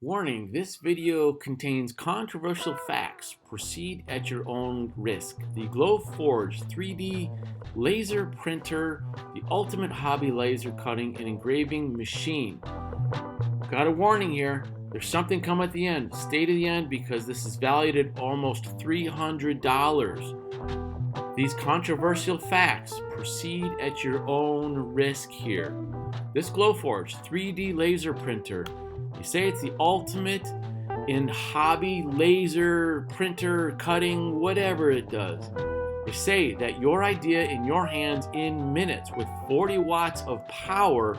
Warning, this video contains controversial facts. Proceed at your own risk. The Glowforge 3D laser printer, the ultimate hobby laser cutting and engraving machine. Got a warning here. There's something coming at the end. Stay to the end because this is valued at almost $300. These controversial facts. Proceed at your own risk here. This Glowforge 3D laser printer, they say it's the ultimate in hobby laser printer cutting, whatever it does. They say that your idea in your hands in minutes with 40 watts of power,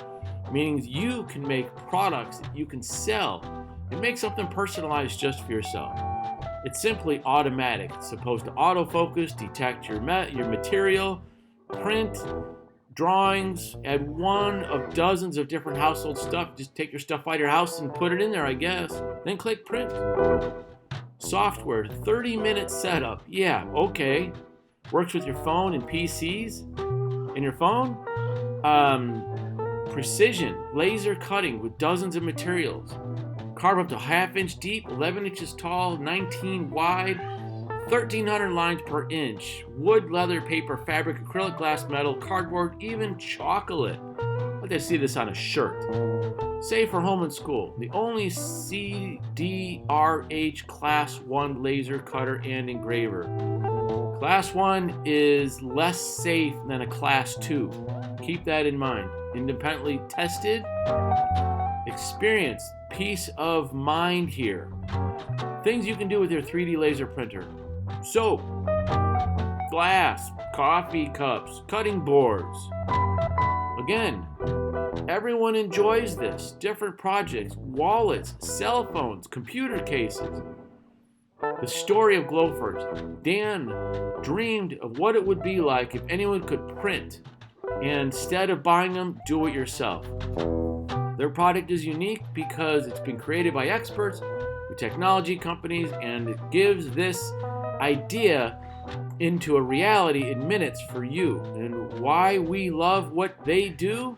meaning you can make products that you can sell and make something personalized just for yourself. It's simply automatic. It's supposed to autofocus, detect your material, print, drawings, add one of dozens of different household stuff. Just take your stuff out of your house and put it in there, I guess. Then click print. Software, 30-minute setup. Yeah, okay. Works with your phone and PCs. And your phone? Precision, laser cutting with dozens of materials. Carve up to ½ inch deep, 11 inches tall, 19 wide, 1,300 lines per inch. Wood, leather, paper, fabric, acrylic, glass, metal, cardboard, even chocolate. I'd like to see this on a shirt. Safe for home and school. The only CDRH Class 1 laser cutter and engraver. Class 1 is less safe than a Class 2. Keep that in mind. Independently tested. Experience. Peace of mind here. Things you can do with your 3D laser printer. Soap, glass, coffee cups, cutting boards. Again, everyone enjoys this. Different projects, wallets, cell phones, computer cases. The story of Glowforge. Dan dreamed of what it would be like if anyone could print, and instead of buying them, do it yourself. Their product is unique because it's been created by experts with technology companies, and it gives this idea into a reality in minutes for you. And why we love what they do?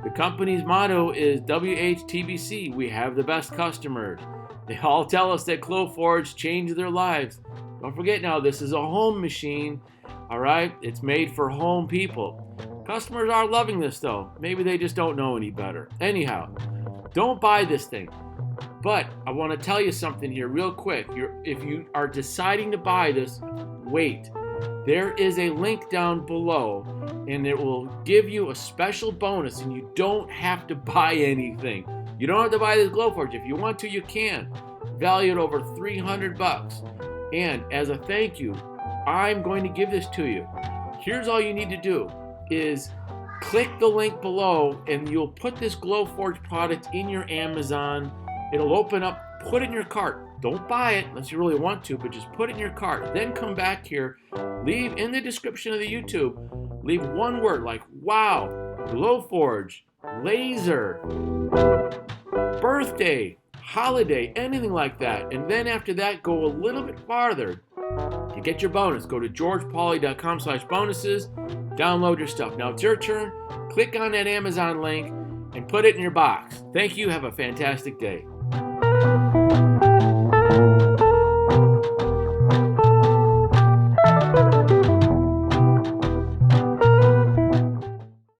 The company's motto is WHTBC, we have the best customers. They all tell us that Glowforge changed their lives. Don't forget now, this is a home machine, all right? It's made for home people. Customers are loving this though. Maybe they just don't know any better. Anyhow, don't buy this thing. But I want to tell you something here real quick. If you are deciding to buy this, wait. There is a link down below and it will give you a special bonus, and you don't have to buy anything. You don't have to buy this Glowforge. If you want to, you can. Valued over $300. And as a thank you, I'm going to give this to you. Here's all you need to do is click the link below and you'll put this Glowforge product in your Amazon. It'll open up, put it in your cart. Don't buy it unless you really want to, but just put it in your cart. Then come back here, leave in the description of the YouTube, leave one word like, wow, Glowforge, laser, birthday, holiday, anything like that. And then after that, go a little bit farther. To get your bonus, go to georgepauly.com/bonuses, download your stuff. Now it's your turn. Click on that Amazon link and put it in your box. Thank you. Have a fantastic day.